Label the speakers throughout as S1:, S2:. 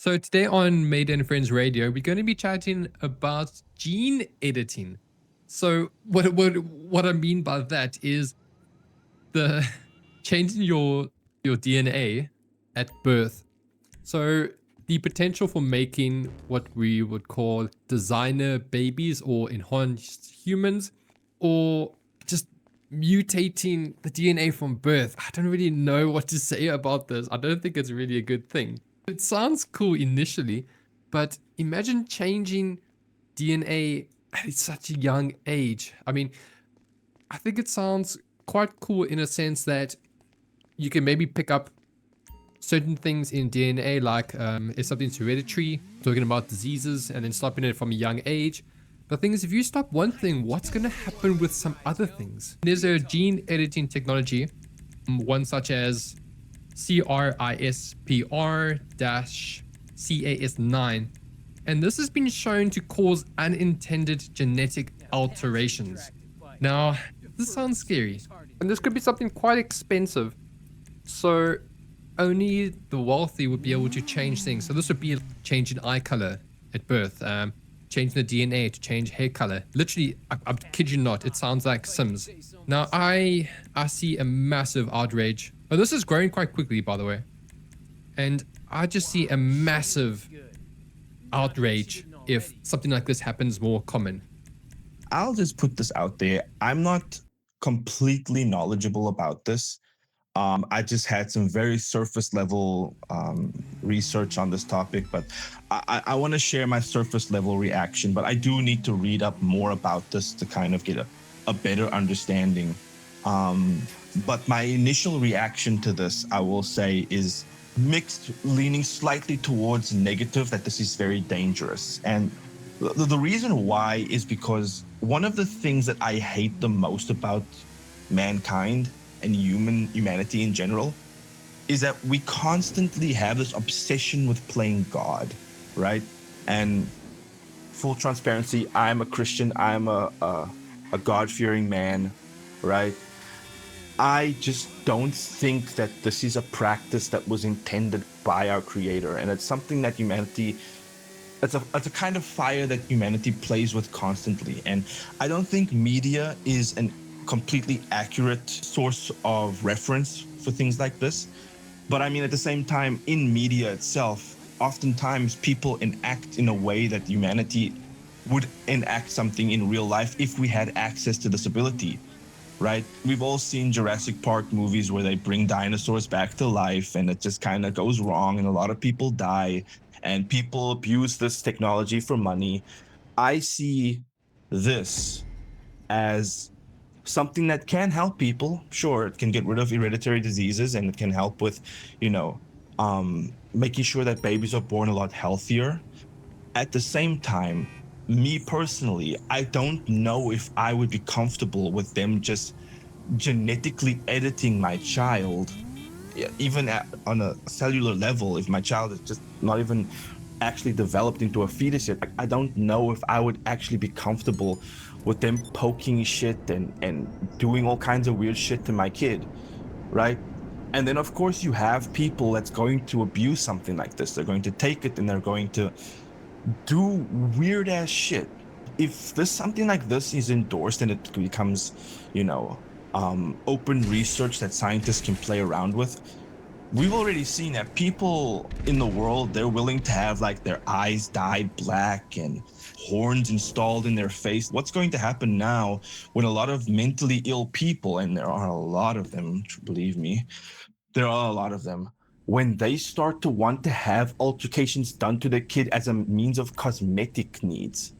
S1: So today on Maeder and Friends Radio, we're going to be chatting about gene editing. So what I mean by that is the changing your DNA at birth. So the potential for making what we would call designer babies or enhanced humans, or just mutating the DNA from birth. I don't really know what to say about this. I don't think it's really a good thing. It sounds cool initially, but imagine changing DNA at such a young age. I mean, I think it sounds quite cool in a sense that you can maybe pick up certain things in DNA, like if something's hereditary, talking about diseases, and then stopping it from a young age. The thing is, if you stop one thing, what's going to happen with some other things? There's a gene editing technology, one such as CRISPR-Cas9, and this has been shown to cause unintended genetic alterations. Now, this sounds scary, and this could be something quite expensive. So only the wealthy would be able to change things. So this would be changing eye color at birth, changing the DNA to change hair color. Literally, I kid you not, it sounds like Sims. Now, I see a massive outrage. Oh, this is growing quite quickly, by the way. And I just see a massive outrage if something like this happens more common.
S2: I'll just put this out there. I'm not completely knowledgeable about this. I just had some very surface level research on this topic, but I want to share my surface level reaction. But I do need to read up more about this to kind of get a better understanding. But my initial reaction to this, I will say, is mixed, leaning slightly towards negative, that this is very dangerous. And the reason why is because one of the things that I hate the most about mankind and humanity in general is that we constantly have this obsession with playing God, right? And full transparency, I'm a Christian, I'm a God-fearing man, right? I just don't think that this is a practice that was intended by our creator, and it's something that humanity, it's a kind of fire that humanity plays with constantly. And I don't think media is an completely accurate source of reference for things like this. But I mean, at the same time, in media itself, oftentimes people enact in a way that humanity would enact something in real life if we had access to this ability, right? We've all seen Jurassic Park movies where they bring dinosaurs back to life and it just kind of goes wrong and a lot of people die and people abuse this technology for money. I see this as something that can help people. Sure, it can get rid of hereditary diseases and it can help with, making sure that babies are born a lot healthier. At the same time, me personally, I don't know if I would be comfortable with them just genetically editing my child, even on a cellular level. If my child is just not even actually developed into a fetus yet, I don't know if I would actually be comfortable with them poking shit and doing all kinds of weird shit to my kid, right? And then of course you have people that's going to abuse something like this. They're going to take it and they're going to do weird ass shit. If this something like this is endorsed and it becomes, open research that scientists can play around with, we've already seen that people in the world, they're willing to have like their eyes dyed black and horns installed in their face. What's going to happen now when a lot of mentally ill people, and there are a lot of them, believe me, there are a lot of them, when they start to want to have altercations done to their kid as a means of cosmetic needs?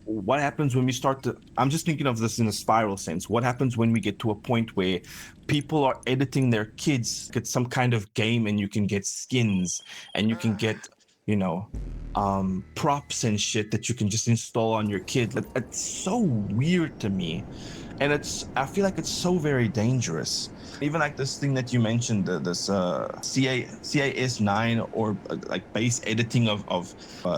S2: What happens when we start to, I'm just thinking of this in a spiral sense. What happens when we get to a point where people are editing their kids, get some kind of game and you can get skins and you can get, props and shit that you can just install on your kid? It's so weird to me. And I feel like it's so very dangerous. Even like this thing that you mentioned, this CAS9 or like base editing of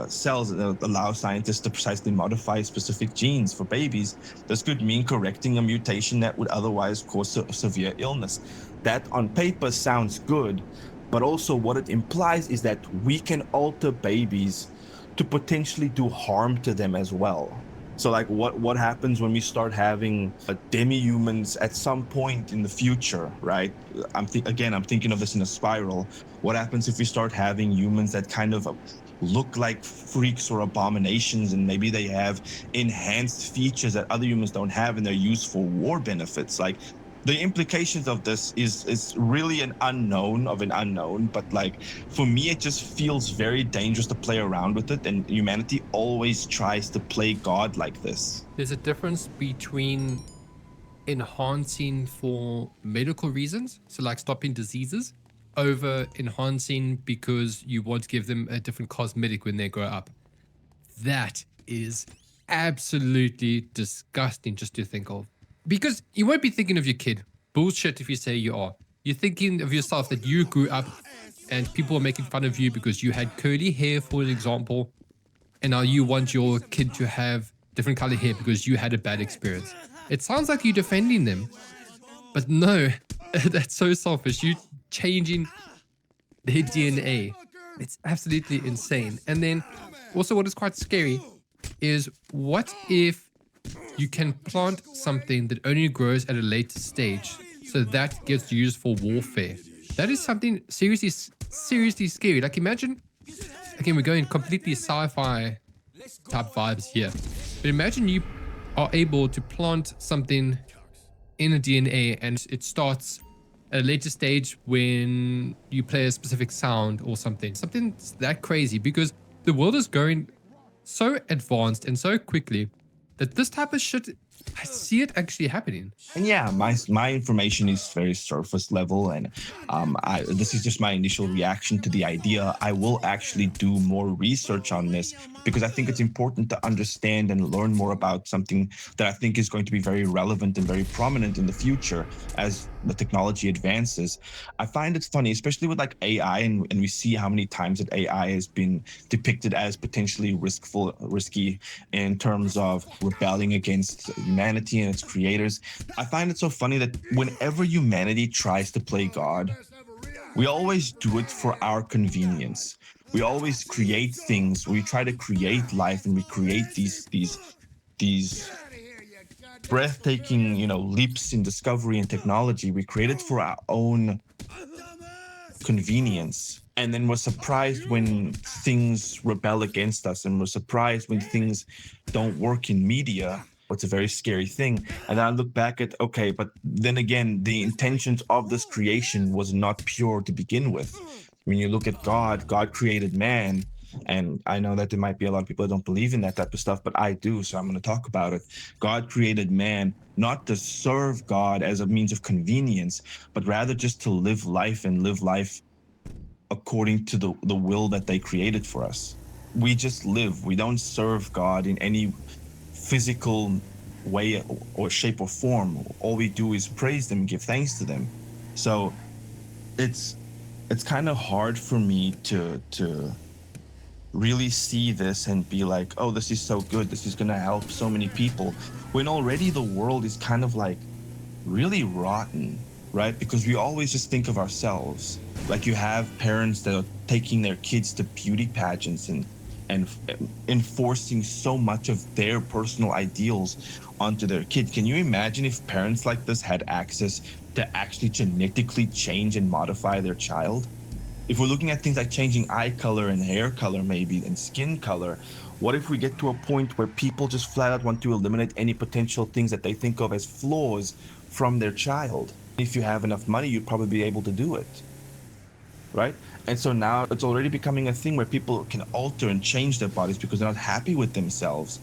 S2: cells that allow scientists to precisely modify specific genes for babies. This could mean correcting a mutation that would otherwise cause severe illness. That on paper sounds good, but also what it implies is that we can alter babies to potentially do harm to them as well. So like what happens when we start having demi-humans at some point in the future, right? I'm thinking of this in a spiral. What happens if we start having humans that kind of look like freaks or abominations, and maybe they have enhanced features that other humans don't have and they're used for war benefits? Like, the implications of this is really an unknown of an unknown, but like for me it just feels very dangerous to play around with it, and humanity always tries to play God like this.
S1: There's a difference between enhancing for medical reasons, so like stopping diseases, over enhancing because you want to give them a different cosmetic when they grow up. That is absolutely disgusting just to think of. Because you won't be thinking of your kid. Bullshit if you say you are. You're thinking of yourself that you grew up and people are making fun of you because you had curly hair, for an example, and now you want your kid to have different color hair because you had a bad experience. It sounds like you're defending them, but no, that's so selfish. You're changing their DNA. It's absolutely insane. And then also what is quite scary is, what if you can plant something that only grows at a later stage, so that gets used for warfare? That is something seriously scary. Like, imagine, again, we're going completely sci-fi type vibes here, but imagine you are able to plant something in a DNA and it starts at a later stage when you play a specific sound or something that crazy, because the world is going so advanced and so quickly that this type of shit, I see it actually happening.
S2: And yeah, my information is very surface level, and this is just my initial reaction to the idea. I will actually do more research on this because I think it's important to understand and learn more about something that I think is going to be very relevant and very prominent in the future as the technology advances. I find it funny, especially with like AI, and we see how many times that AI has been depicted as potentially risky in terms of rebelling against humanity and its creators. I find it so funny that whenever humanity tries to play God, we always do it for our convenience. We always create things. We try to create life, and we create these breathtaking, leaps in discovery and technology. We create it for our own convenience. And then we're surprised when things rebel against us, and we're surprised when things don't work in media. It's a very scary thing. And then I look back at, okay, but then again, the intentions of this creation was not pure to begin with. When you look at God, God created man. And I know that there might be a lot of people that don't believe in that type of stuff, but I do. So I'm going to talk about it. God created man not to serve God as a means of convenience, but rather just to live life and live life according to the will that they created for us. We just live. We don't serve God in any physical way or shape or form. All we do is praise them, give thanks to them. So it's kind of hard for me to really see this and be like, oh, this is so good, this is going to help so many people, when already the world is kind of like really rotten, right? Because we always just think of ourselves. Like, you have parents that are taking their kids to beauty pageants and enforcing so much of their personal ideals onto their kid. Can you imagine if parents like this had access to actually genetically change and modify their child? If we're looking at things like changing eye color and hair color maybe, and skin color, what if we get to a point where people just flat out want to eliminate any potential things that they think of as flaws from their child? If you have enough money, you'd probably be able to do it, right? And so now it's already becoming a thing where people can alter and change their bodies because they're not happy with themselves,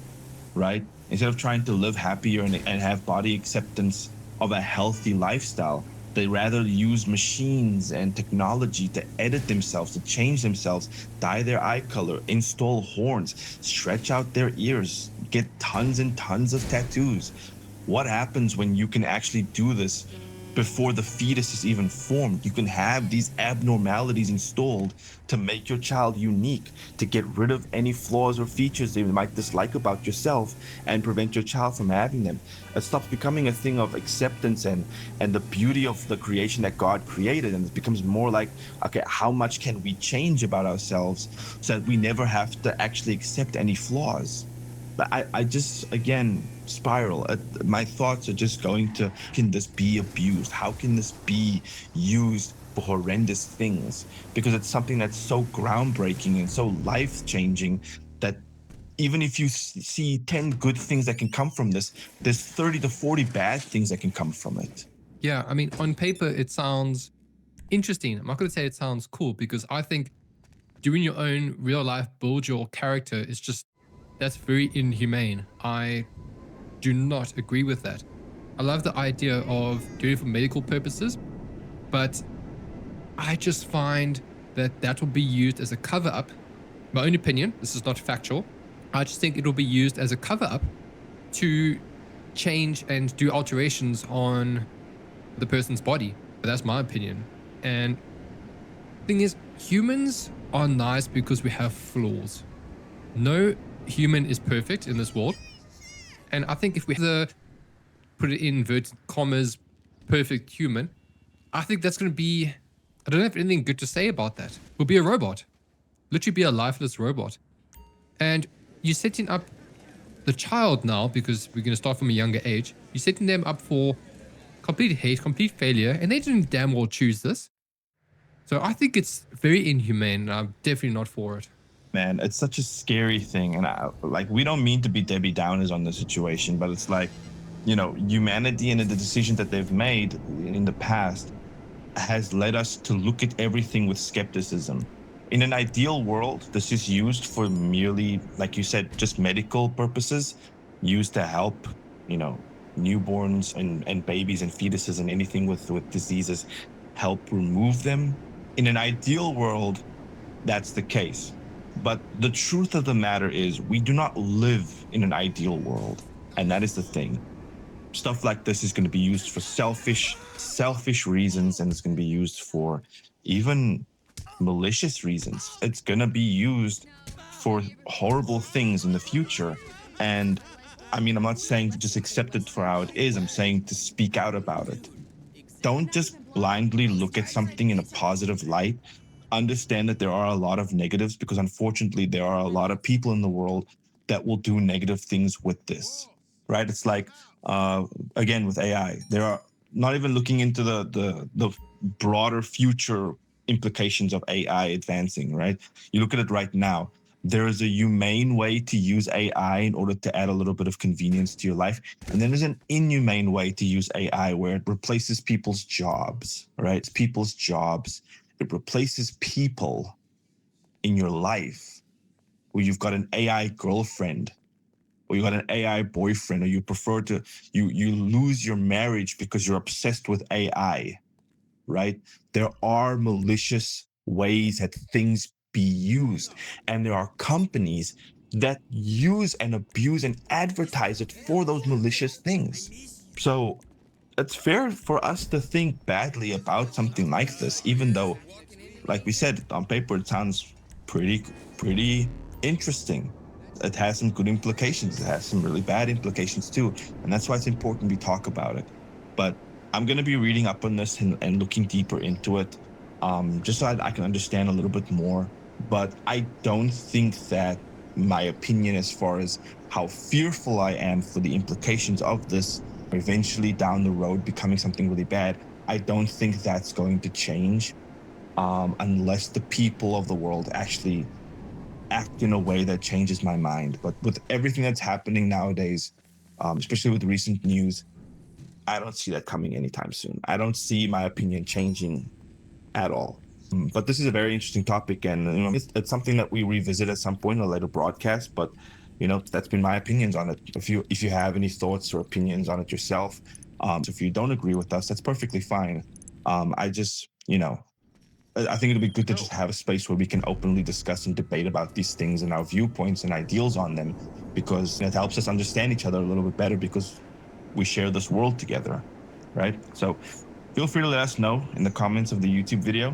S2: right? Instead of trying to live happier and have body acceptance of a healthy lifestyle, they rather use machines and technology to edit themselves, to change themselves, dye their eye color, install horns, stretch out their ears, get tons and tons of tattoos. What happens when you can actually do this before the fetus is even formed. You can have these abnormalities installed to make your child unique, to get rid of any flaws or features they might dislike about yourself and prevent your child from having them. It stops becoming a thing of acceptance and the beauty of the creation that God created, and it becomes more like, okay, how much can we change about ourselves so that we never have to actually accept any flaws? But I just, again, spiral. My thoughts are just going to, can this be abused? How can this be used for horrendous things? Because it's something that's so groundbreaking and so life changing that even if you see 10 good things that can come from this, there's 30 to 40 bad things that can come from it.
S1: Yeah, I mean, on paper, it sounds interesting. I'm not going to say it sounds cool because I think doing your own real life build your character is just, that's very inhumane. I do not agree with that. I love the idea of doing it for medical purposes, but I just find that that will be used as a cover up. My own opinion, this is not factual. I just think it'll be used as a cover up to change and do alterations on the person's body. But that's my opinion. And the thing is, humans are nice because we have flaws. No human is perfect in this world. And I think if we have the, put it in inverted commas, perfect human, I think that's going to be, I don't have anything good to say about that. We'll be a robot, literally be a lifeless robot. And you're setting up the child now, because we're going to start from a younger age, you're setting them up for complete hate, complete failure, and they didn't damn well choose this. So I think it's very inhumane. I'm definitely not for it.
S2: Man, it's such a scary thing. And like, we don't mean to be Debbie Downers on the situation, but it's like, humanity and the decisions that they've made in the past has led us to look at everything with skepticism. In an ideal world, this is used for merely, like you said, just medical purposes, used to help, newborns and babies and fetuses and anything with diseases, help remove them. In an ideal world, that's the case. But the truth of the matter is, we do not live in an ideal world. And that is the thing. Stuff like this is going to be used for selfish reasons, and it's going to be used for even malicious reasons. It's going to be used for horrible things in the future. And I mean, I'm not saying to just accept it for how it is. I'm saying to speak out about it. Don't just blindly look at something in a positive light. Understand that there are a lot of negatives, because unfortunately there are a lot of people in the world that will do negative things with this, right? It's like, again, with AI, there are not even looking into the broader future implications of AI advancing, right? You look at it right now. There is a humane way to use AI in order to add a little bit of convenience to your life. And then there's an inhumane way to use AI where it replaces people's jobs, right? It's people's jobs. It replaces people in your life, where you've got an AI girlfriend, or you got an AI boyfriend, or you prefer to, you lose your marriage because you're obsessed with AI, right? There are malicious ways that things be used, and there are companies that use and abuse and advertise it for those malicious things. So it's fair for us to think badly about something like this, even though, like we said, on paper it sounds pretty interesting. It has some good implications. It has some really bad implications too, and that's why it's important we talk about it. But I'm going to be reading up on this and looking deeper into it, just so I can understand a little bit more. But I don't think that my opinion as far as how fearful I am for the implications of this eventually down the road becoming something really bad, I don't think that's going to change, unless the people of the world actually act in a way that changes my mind. But with everything that's happening nowadays, especially with recent news, I don't see that coming anytime soon. I don't see my opinion changing at all. But this is a very interesting topic, and it's something that we revisit at some point in a later broadcast. But that's been my opinions on it. If you have any thoughts or opinions on it yourself, so if you don't agree with us, that's perfectly fine. I just I think it'll be good to just have a space where we can openly discuss and debate about these things and our viewpoints and ideals on them, because it helps us understand each other a little bit better, because we share this world together, right? So Feel free to let us know in the comments of the YouTube video